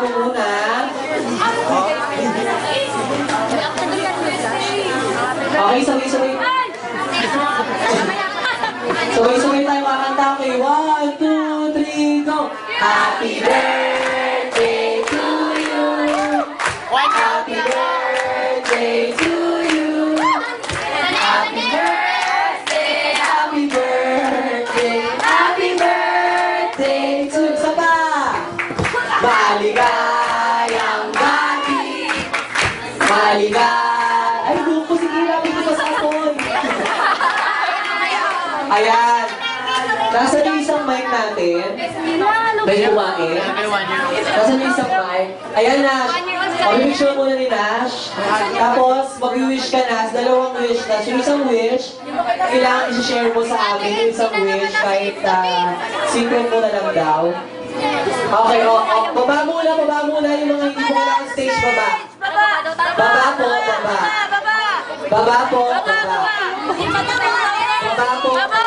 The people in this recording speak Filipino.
baba po muna. Okay, sabay-sabay. Sabay-sabay tayo kakanta. Okay, 1, 2, 3, go! Happy birthday to you! Happy birthday to you! Happy birthday! Happy birthday! Happy birthday to you! Isa pa! Maligayang gabi! Maligayang... Ay, buko, sige, lapit ko sa akin. Ayan. Nasa na isang mic natin? May kumain? Nasa na isang mic? Ayan, Nash. Mag-wish muna ni Nash. Tapos, mag-wish ka, Nash. Dalawang wish, Nash. Yung isang wish, kailangan isi-share mo sa amin yung isang wish kahit secret mo na lang daw. Okay, baba muna yung mga hindi mo lang stage, baba. Baba po, baba. Baba po, baba. Baba po.